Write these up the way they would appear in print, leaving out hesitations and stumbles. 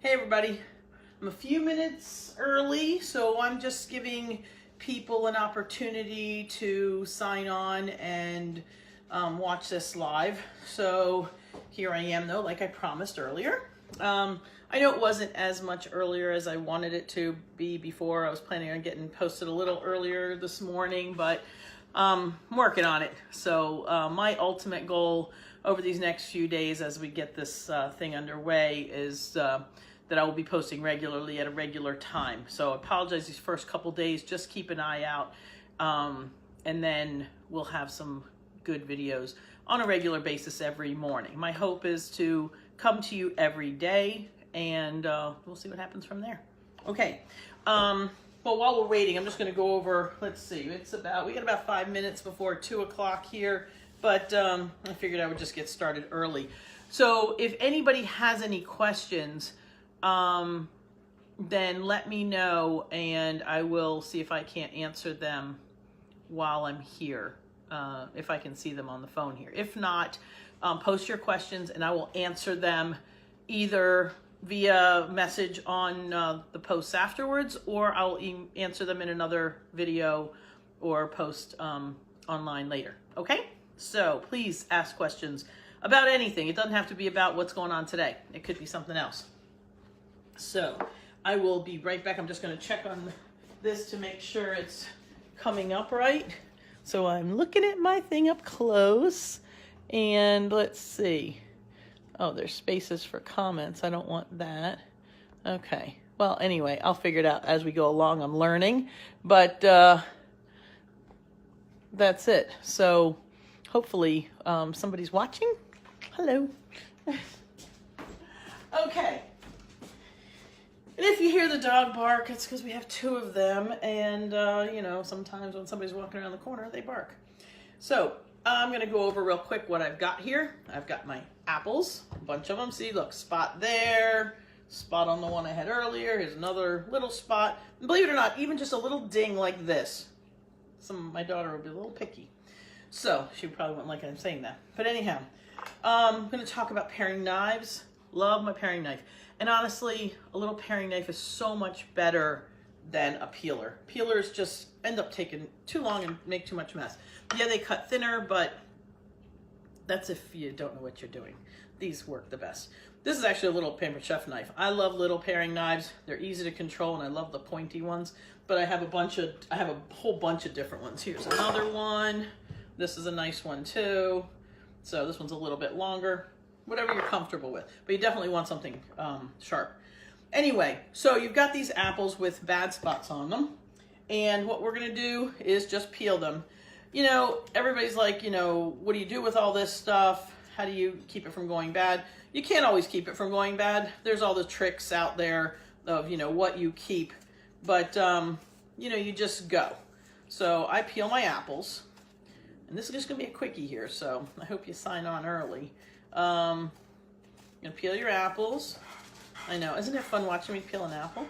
Hey everybody, I'm a few minutes early, so I'm just giving people an opportunity to sign on and watch this live. So here I am though, like I promised earlier. I know it wasn't as much earlier as I wanted it to be before. I was planning on getting posted a little earlier this morning, but I'm working on it. So my ultimate goal over these next few days as we get this thing underway is that I will be posting regularly at a regular time. So I apologize these first couple days, just keep an eye out. And then we'll have some good videos on a regular basis every morning. My hope is to come to you every day, and we'll see what happens from there. Okay, well, while we're waiting, I'm just gonna go over, let's see, we got about 5 minutes before 2 o'clock here, but I figured I would just get started early. So if anybody has any questions, then let me know and I will see if I can't answer them while I'm here, if I can see them on the phone here. If not, post your questions and I will answer them either via message on the posts afterwards, or I'll answer them in another video or post online later. Okay? So please ask questions about anything. It doesn't have to be about what's going on today. It could be something else. So I will be right back. I'm just going to check on this to make sure it's coming up right. So I'm looking at my thing up close, and let's see. Oh, there's spaces for comments. I don't want that. Okay. Well, anyway, I'll figure it out as we go along. I'm learning, but that's it. So hopefully somebody's watching. Hello. Okay. And if you hear the dog bark, it's because we have 2 of them, and you know, sometimes when somebody's walking around the corner, they bark. So I'm gonna go over real quick what I've got here. I've got my apples, a bunch of them. See, look, spot there, spot on the one I had earlier. Here's another little spot. And believe it or not, even just a little ding like this. My daughter would be a little picky. So she probably wouldn't like it I'm saying that. But anyhow, I'm gonna talk about paring knives. Love my paring knife. And honestly, a little paring knife is so much better than a peeler. Peelers just end up taking too long and make too much mess. Yeah, they cut thinner, but that's if you don't know what you're doing. These work the best. This is actually a little Pampered Chef knife. I love little paring knives. They're easy to control, and I love the pointy ones. But I have a whole bunch of different ones. Here's another one. This is a nice one too. So this one's a little bit longer. Whatever you're comfortable with, but you definitely want something sharp. Anyway, so you've got these apples with bad spots on them, and what we're gonna do is just peel them. You know, everybody's like, you know, what do you do with all this stuff? How do you keep it from going bad? You can't always keep it from going bad. There's all the tricks out there of, you know, what you keep, but you know, you just go. So I peel my apples, and this is just gonna be a quickie here, so I hope you sign on early. You're gonna peel your apples. I know, isn't it fun watching me peel an apple?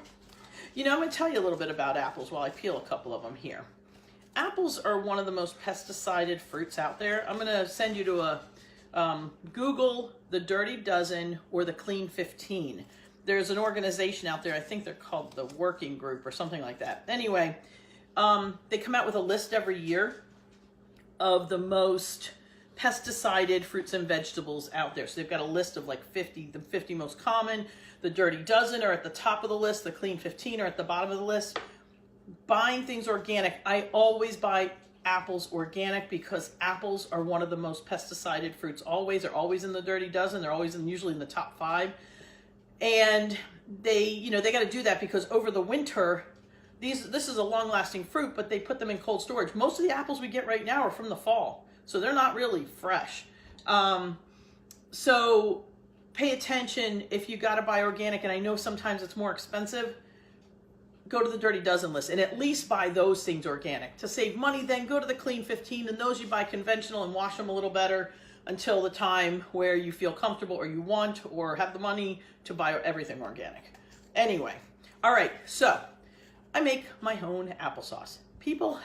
You know, I'm gonna tell you a little bit about apples while I peel a couple of them here. Apples are one of the most pesticided fruits out there. I'm gonna send you to a Google the Dirty Dozen or the Clean 15. There's an organization out there, I think they're called the Working Group or something like that. Anyway, they come out with a list every year of the most pesticided fruits and vegetables out there. So they've got a list of like the 50 most common. The Dirty Dozen are at the top of the list. The Clean 15 are at the bottom of the list. Buying things organic, I always buy apples organic because apples are one of the most pesticided fruits. They're always in the Dirty Dozen. They're always usually in the top 5. And they got to do that because over the winter, this is a long-lasting fruit, but they put them in cold storage. Most of the apples we get right now are from the fall. So they're not really fresh. So pay attention if you got to buy organic, and I know sometimes it's more expensive, go to the Dirty Dozen list and at least buy those things organic. To save money, then go to the Clean 15, and those you buy conventional and wash them a little better until the time where you feel comfortable or you want or have the money to buy everything organic. Anyway, all right, so I make my own applesauce. People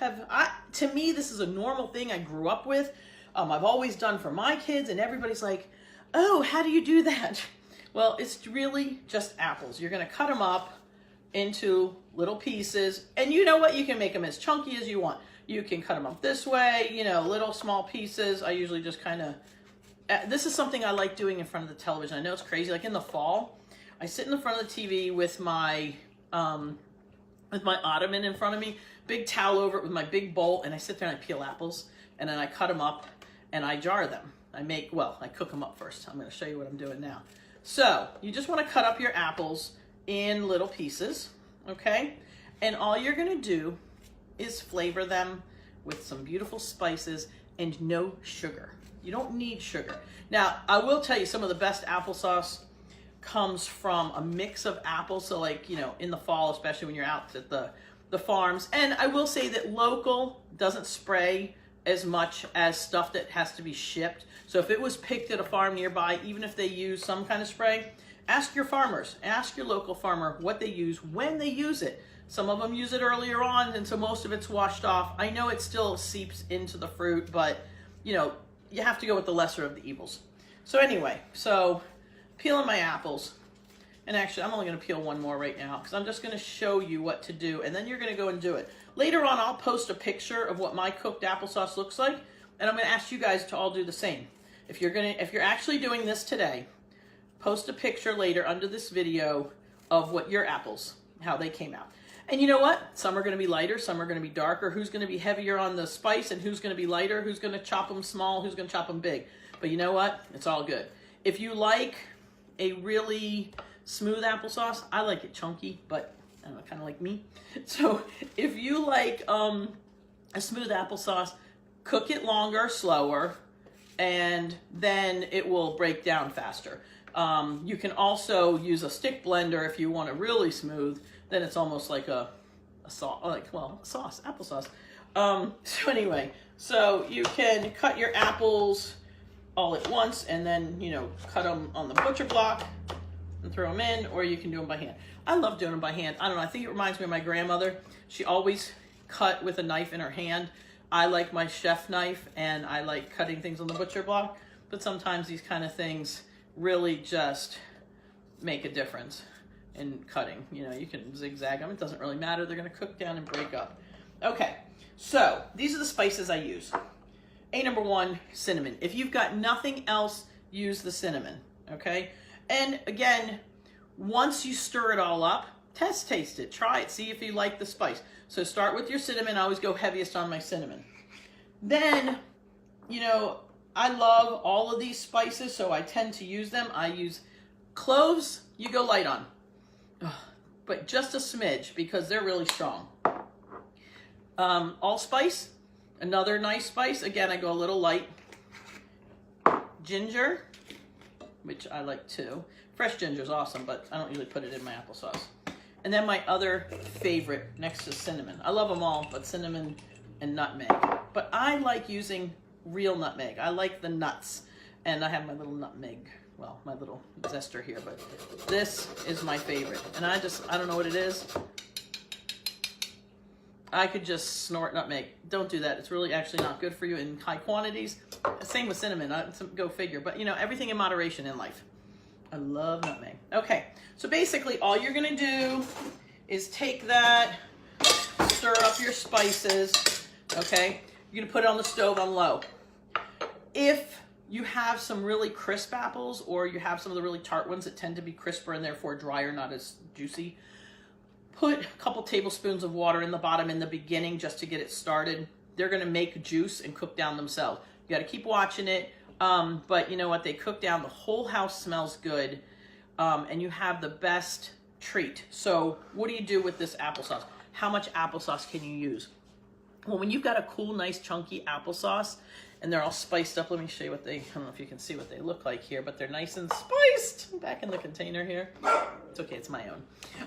to me, this is a normal thing I grew up with. I've always done for my kids, and everybody's like, oh, how do you do that? Well, it's really just apples. You're going to cut them up into little pieces, and you know what? You can make them as chunky as you want. You can cut them up this way, you know, little small pieces. I usually just kind of, this is something I like doing in front of the television. I know it's crazy. Like in the fall, I sit in the front of the TV with my ottoman in front of me, big towel over it with my big bowl, and I sit there and I peel apples, and then I cut them up and I jar them. I cook them up first. I'm going to show you what I'm doing now. So you just want to cut up your apples in little pieces, okay? And all you're going to do is flavor them with some beautiful spices and no sugar. You don't need sugar. Now, I will tell you, some of the best applesauce comes from a mix of apples. So like, you know, in the fall, especially when you're out at the farms. And I will say that local doesn't spray as much as stuff that has to be shipped. So if it was picked at a farm nearby, even if they use some kind of spray, ask your farmers, ask your local farmer what they use, when they use it. Some of them use it earlier on, and so most of it's washed off. I know it still seeps into the fruit, but you know, you have to go with the lesser of the evils. So anyway, so peeling my apples, and actually I'm only going to peel one more right now because I'm just going to show you what to do, and then you're going to go and do it. Later on, I'll post a picture of what my cooked applesauce looks like, and I'm going to ask you guys to all do the same. If you're actually doing this today, post a picture later under this video of what your apples, how they came out. And you know what? Some are going to be lighter, some are going to be darker. Who's going to be heavier on the spice and who's going to be lighter? Who's going to chop them small? Who's going to chop them big? But you know what? It's all good. If you like a really smooth applesauce, I like it chunky, but I don't know, kind of like me. So if you like a smooth applesauce, cook it longer, slower, and then it will break down faster. You can also use a stick blender if you want it really smooth. Then it's almost like a sauce, applesauce. So anyway, so you can cut your apples all at once and then, you know, cut them on the butcher block and throw them in, or you can do them by hand. I love doing them by hand. I don't know, I think it reminds me of my grandmother. She always cut with a knife in her hand. I like my chef knife, and I like cutting things on the butcher block, but sometimes these kind of things really just make a difference in cutting. You know, you can zigzag them. It doesn't really matter. They're going to cook down and break up. Okay, so these are the spices I use. Number 1, cinnamon. If you've got nothing else, use the cinnamon, okay? And again, once you stir it all up, taste it. Try it. See if you like the spice. So start with your cinnamon. I always go heaviest on my cinnamon. Then, you know, I love all of these spices, so I tend to use them. I use cloves. You go light on. But just a smidge because they're really strong. Allspice, another nice spice. Again, I go a little light. Ginger, which I like too. Fresh ginger is awesome, but I don't usually put it in my applesauce. And then my other favorite next to cinnamon. I love them all, but cinnamon and nutmeg. But I like using real nutmeg. I like the nuts. And I have my little nutmeg, well, my little zester here, but this is my favorite. And I don't know what it is. I could just snort nutmeg. Don't do that. It's really actually not good for you in high quantities. Same with cinnamon. Go figure. But, you know, everything in moderation in life. I love nutmeg. Okay, so basically all you're going to do is take that, stir up your spices, okay? You're going to put it on the stove on low. If you have some really crisp apples, or you have some of the really tart ones that tend to be crisper and therefore drier, not as juicy, put a couple tablespoons of water in the bottom in the beginning just to get it started. They're going to make juice and cook down themselves. You got to keep watching it. But you know what? They cook down. The whole house smells good. And you have the best treat. So what do you do with this applesauce? How much applesauce can you use? Well, when you've got a cool, nice, chunky applesauce, and they're all spiced up, let me show you what I don't know if you can see what they look like here, but they're nice and spiced. Back in the container here. It's okay, it's my own.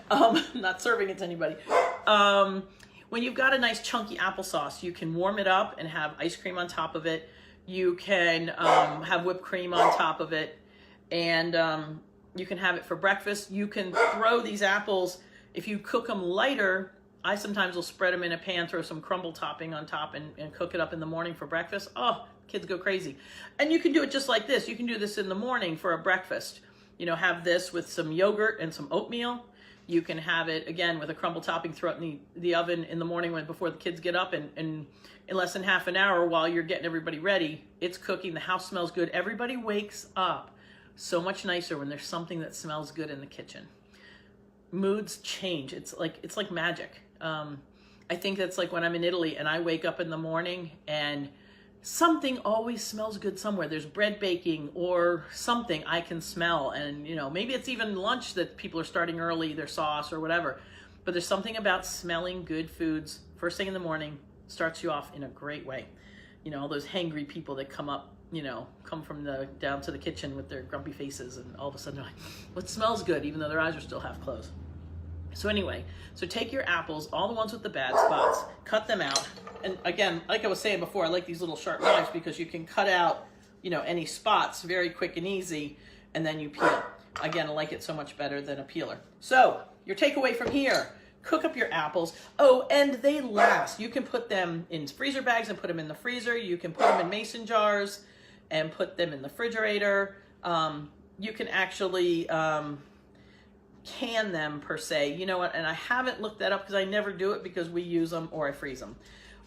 I'm not serving it to anybody. When you've got a nice, chunky applesauce, you can warm it up and have ice cream on top of it. You can have whipped cream on top of it, and you can have it for breakfast. You can throw these apples, if you cook them lighter, I sometimes will spread them in a pan, throw some crumble topping on top, and cook it up in the morning for breakfast. Oh, kids go crazy. And you can do it just like this. You can do this in the morning for a breakfast. you know, have this with some yogurt and some oatmeal. You can have it, again, with a crumble topping, throw it in the oven in the morning before the kids get up, and in less than half an hour while you're getting everybody ready, it's cooking, the house smells good. Everybody wakes up so much nicer when there's something that smells good in the kitchen. Moods change. It's like magic. I think that's like when I'm in Italy and I wake up in the morning and something always smells good somewhere. There's bread baking or something I can smell, and you know, maybe it's even lunch that people are starting early, their sauce or whatever. But there's something about smelling good foods first thing in the morning, starts you off in a great way. You know, all those hangry people that come up, you know, come from down to the kitchen with their grumpy faces, and all of a sudden they're like, what smells good, even though their eyes are still half closed. So anyway, so take your apples, all the ones with the bad spots, cut them out. And again, like I was saying before, I like these little sharp knives because you can cut out, you know, any spots very quick and easy, and then you peel. Again, I like it so much better than a peeler. So your takeaway from here, cook up your apples. Oh, and they last. You can put them in freezer bags and put them in the freezer. You can put them in mason jars and put them in the refrigerator. You can actually can them per se. You know what? And I haven't looked that up because I never do it because we use them or I freeze them.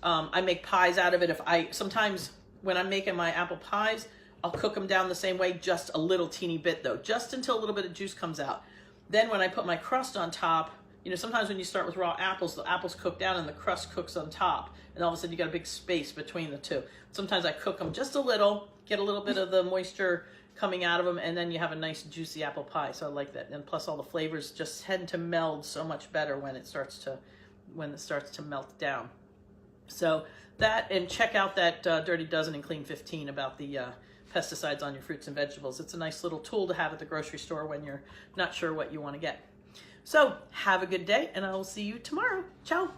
I make pies out of it. Sometimes when I'm making my apple pies, I'll cook them down the same way, just a little teeny bit though, just until a little bit of juice comes out. Then when I put my crust on top, you know, sometimes when you start with raw apples, the apples cook down and the crust cooks on top. And all of a sudden you got a big space between the two. Sometimes I cook them just a little, get a little bit of the moisture coming out of them, and then you have a nice juicy apple pie. So I like that. And plus all the flavors just tend to meld so much better when it starts to melt down. So that, and check out that Dirty Dozen and Clean 15 about the pesticides on your fruits and vegetables. It's a nice little tool to have at the grocery store when you're not sure what you want to get. So have a good day, and I will see you tomorrow. Ciao.